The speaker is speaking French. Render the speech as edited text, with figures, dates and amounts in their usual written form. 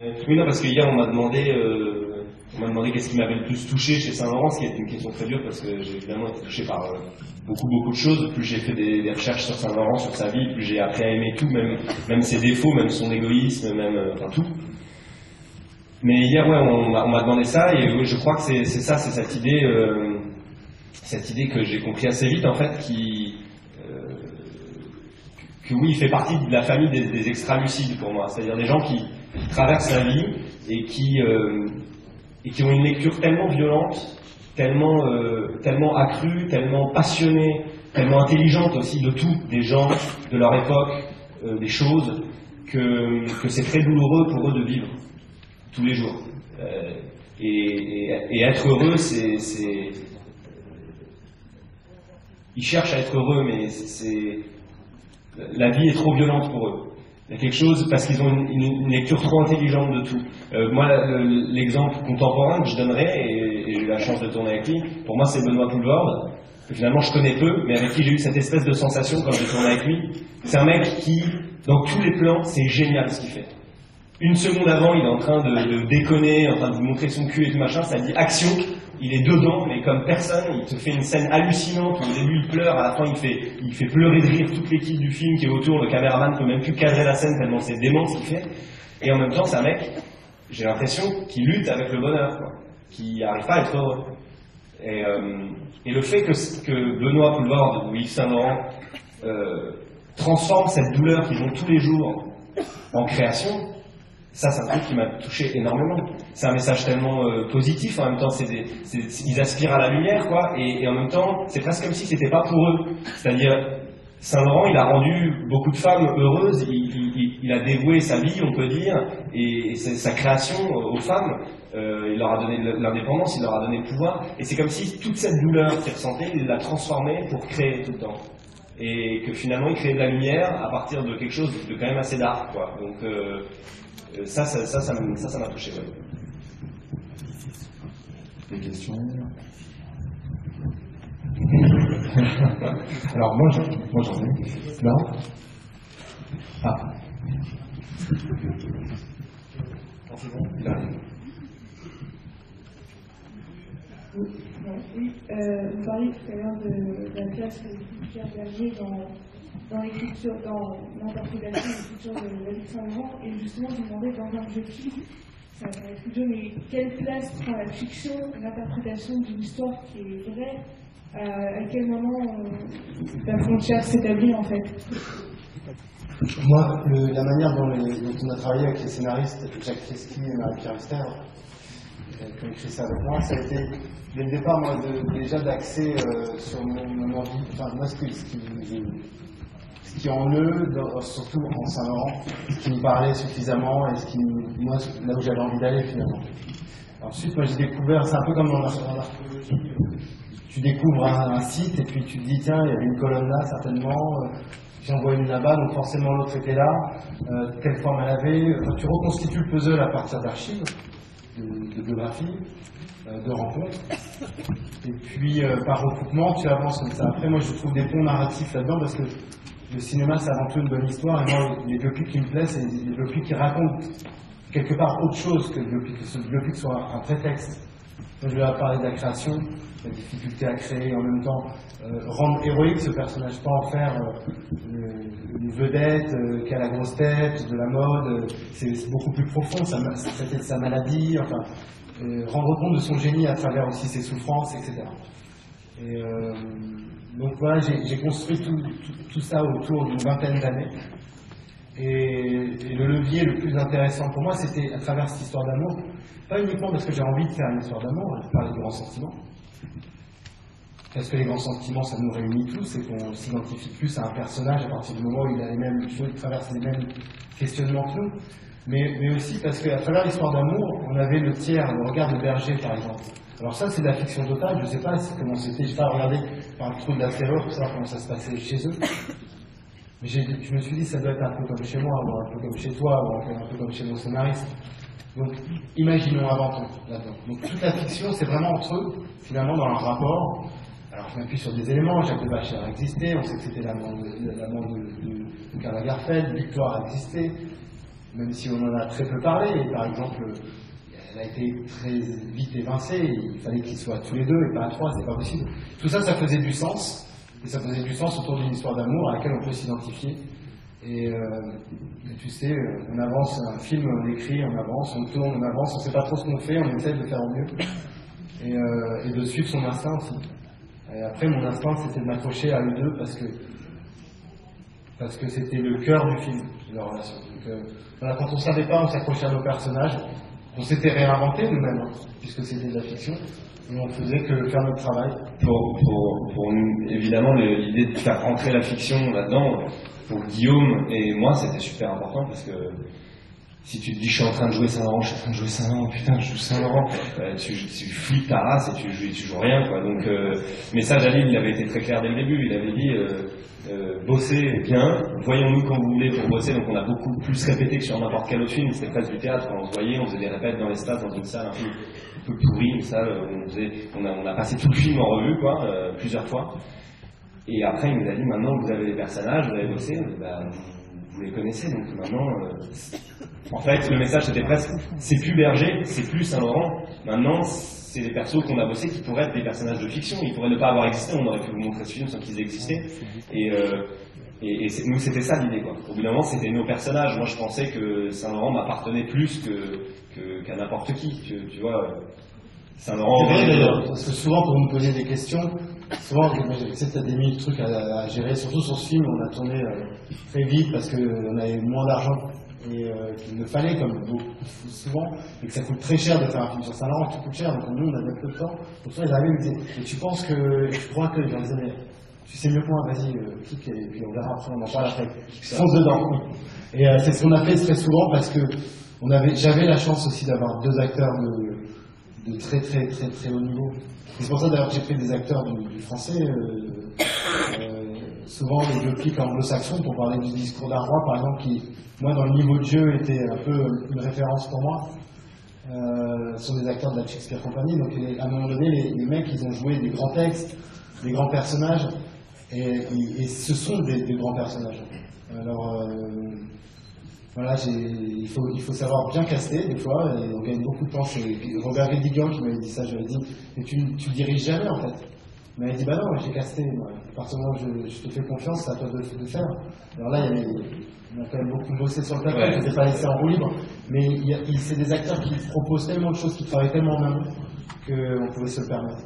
Oui, non, parce que hier on m'a demandé qu'est-ce qui m'avait le plus touché chez Saint-Laurent, ce qui est une question très dure parce que j'ai évidemment été touché par beaucoup de choses. Plus j'ai fait des recherches sur Saint-Laurent, sur sa vie, plus j'ai appris à aimer tout, même ses défauts, même son égoïsme, enfin tout. Mais hier, ouais, on m'a demandé ça, et je crois que c'est ça, c'est cette idée que j'ai compris assez vite, en fait, que oui, il fait partie de la famille des extralucides pour moi, c'est-à-dire des gens qui traversent la vie et qui ont une lecture tellement violente, tellement accrue, tellement passionnée, tellement intelligente aussi de tout, des gens, de leur époque, des choses, que c'est très douloureux pour eux de vivre tous les jours. Et être heureux, ils cherchent à être heureux, mais la vie est trop violente pour eux. Il y a quelque chose, parce qu'ils ont une lecture trop intelligente de tout. Moi, l'exemple contemporain que je donnerais, et j'ai eu la chance de tourner avec lui, pour moi c'est Benoît Poelvoorde, que finalement je connais peu, mais avec qui j'ai eu cette espèce de sensation quand j'ai tourné avec lui. C'est un mec qui, dans tous les plans, c'est génial ce qu'il fait. Une seconde avant, il est en train de déconner, en train de vous montrer son cul et tout machin, ça dit action, il est dedans, mais comme personne, il te fait une scène hallucinante, où au début il pleure, à la fin il fait pleurer de rire toute l'équipe du film qui est autour, le caméraman ne peut même plus cadrer la scène tellement c'est dément ce qu'il fait, et en même temps c'est un mec, j'ai l'impression, qui lutte avec le bonheur, quoi, qui n'arrive pas à être heureux. Et le fait que Benoît Poelvoorde ou Yves Saint-Laurent transforment cette douleur qu'ils ont tous les jours en création, ça, c'est un truc qui m'a touché énormément. C'est un message tellement positif, en même temps, ils aspirent à la lumière, quoi, et en même temps, c'est presque comme si c'était pas pour eux. C'est-à-dire, Saint-Laurent, il a rendu beaucoup de femmes heureuses, il a dévoué sa vie, on peut dire, et sa création aux femmes, il leur a donné l'indépendance, il leur a donné le pouvoir, et c'est comme si toute cette douleur qu'ils ressentaient, il l'a transformée pour créer tout le temps. Et que finalement, il créait de la lumière à partir de quelque chose de quand même assez dark, quoi. Donc, ça m'a touché. Ouais. Des questions? Alors moi j'en ai. Là? Ah. Il arrive. Oui, vous parliez tout à l'heure de la place de Pierre Berger dans l'écriture, dans l'interprétation de l'écriture de la vie de Saint-Laurent, et justement je me demandais dans un jeu de film, ça va paraître idiot, mais quelle place prend la fiction, l'interprétation d'une histoire qui est vraie, à quel moment la frontière s'établit en fait? Moi, la manière dont on a travaillé avec les scénaristes Jacques Fresky et Marie-Pierre Huster, qui ont écrit ça avec moi, ça a été dès le départ, moi, déjà d'axer sur mon envie, enfin, moi, ce qui en eux, surtout en Saint-Laurent, ce qui me parlait suffisamment et moi, là où j'avais envie d'aller finalement. Ensuite, moi, j'ai découvert, c'est un peu comme dans l'archéologie, tu découvres un site et puis tu te dis, tiens, il y avait une colonne là, certainement, j'en vois une là-bas, donc forcément l'autre était là, quelle forme elle avait, enfin, tu reconstitues le puzzle à partir d'archives, de biographies, de rencontres, et puis par recoupement, tu avances comme ça. Après, moi, je trouve des ponts narratifs là-dedans parce que le cinéma, c'est avant tout une bonne histoire, et moi, les biopics qui me plaisent, c'est les biopics qui racontent quelque part autre chose que le biopic, que ce biopic soit un prétexte. Moi, je vais parler de la création, la difficulté à créer, en même temps rendre héroïque ce personnage, pas en faire une vedette qui a la grosse tête, de la mode, c'est beaucoup plus profond, traiter de sa maladie, enfin, rendre compte de son génie à travers aussi ses souffrances, etc. Et donc voilà, j'ai construit tout ça autour d'une vingtaine d'années. Et le levier le plus intéressant pour moi, c'était à travers cette histoire d'amour, pas uniquement parce que j'ai envie de faire une histoire d'amour, je parlais de grands sentiments. Parce que les grands sentiments, ça nous réunit tous et qu'on s'identifie plus à un personnage à partir du moment où il a les mêmes choses, il traverse les mêmes questionnements que nous. Mais aussi parce qu'à travers l'histoire d'amour, on avait le tiers, le regard de Berger par exemple. Alors ça, c'est de la fiction totale, je ne sais pas comment c'était, je n'ai pas regardé par le trou de la serrure pour savoir comment ça se passait chez eux. Mais je me suis dit, ça doit être un peu comme chez moi, ou un peu comme chez toi, ou un peu comme chez nos scénaristes. Donc, imaginons, inventons là-dedans. Donc, toute la fiction, c'est vraiment entre eux, finalement, dans leur rapport. Alors, je m'appuie sur des éléments. Jacques Devacher a existé, on sait que c'était l'amant de Karl Lagerfeld, Victoire a existé. même si on en a très peu parlé, par exemple, elle a été très vite évincée, il fallait qu'ils soient tous les deux et pas à trois, c'est pas possible. Tout ça, ça faisait du sens, et ça faisait du sens autour d'une histoire d'amour à laquelle on peut s'identifier. Et tu sais, on avance, un film, on écrit, on avance, on tourne, on avance, on sait pas trop ce qu'on fait, on essaie de faire au mieux. Et de suivre son instinct aussi. Et après, mon instinct, c'était de m'accrocher à eux deux parce que c'était le cœur du film, de leur relation. Donc, voilà, quand on savait pas, on s'accrochait à nos personnages, on s'était réinventé nous-mêmes, hein, puisque c'était de la fiction, et on faisait que faire notre travail. Pour nous, évidemment, l'idée de faire rentrer la fiction là-dedans, pour Guillaume et moi, c'était super important parce que si tu te dis je suis en train de jouer Saint-Laurent, je suis en train de jouer Saint-Laurent, putain, je joue Saint-Laurent, tu flippes ta race et tu joues rien, quoi. Donc, mais ça, Jalil, il avait été très clair dès le début, il avait dit bossez bien, voyons-nous quand vous voulez pour bosser, donc on a beaucoup plus répété que sur n'importe quel autre film, c'était presque du théâtre, quand on se voyait, on faisait des répètes dans les stades, dans une salle un peu pourrie, une salle où on a passé tout le film en revue, quoi, plusieurs fois. Et après, il nous a dit, maintenant que vous avez les personnages, vous avez bossé, vous les connaissez, donc maintenant, en fait, le message c'était presque, c'est plus Berger, c'est plus Saint-Laurent, maintenant, c'est des persos qu'on a bossés qui pourraient être des personnages de fiction, ils pourraient ne pas avoir existé, on aurait pu vous montrer ce film sans qu'ils existaient, et nous, c'était ça l'idée, quoi. Au bout d'un moment, c'était nos personnages, moi je pensais que Saint-Laurent m'appartenait plus qu'à n'importe qui, tu vois. Saint-Laurent. C'est vrai d'ailleurs, parce que souvent quand vous me posez des questions, souvent, tu sais, t'as des mille trucs à gérer, surtout sur ce film, on a tourné très vite parce qu'on avait moins d'argent qu'il ne fallait, comme souvent, et que ça coûte très cher de faire un film sur Saint-Laurent, tout coûte cher, donc nous on avait peu de temps. Donc ça, ils arrivaient et me disaient, et tu penses que, je crois que, je leur disais, mais tu sais mieux que moi, vas-y, clique, et puis on verra après, on en parle après. Fonce dedans. Et c'est ce qu'on a fait très souvent parce que j'avais la chance aussi d'avoir deux acteurs de très très très très haut niveau. C'est pour ça d'ailleurs que j'ai pris des acteurs du français, souvent les biopics anglo-saxons, pour parler du discours d'un roi par exemple, qui, moi dans le niveau de jeu, était un peu une référence pour moi, sont des acteurs de la Shakespeare Company, donc à un moment donné les mecs ils ont joué des grands textes, des grands personnages, et ce sont des grands personnages. Alors voilà, il faut savoir bien caster des fois, et on gagne beaucoup de temps. C'est Robert Guédiguian qui m'avait dit ça, j'avais dit, mais tu diriges jamais en fait. Il m'avait dit, bah non, j'ai casté, moi. À partir du moment où je te fais confiance, c'est à toi de faire. Alors là, on a quand même beaucoup bossé sur le plateau, je ne les ai pas laissés en roue libre, mais c'est des acteurs qui proposent tellement de choses, qui travaillent tellement en amont, qu'on pouvait se le permettre.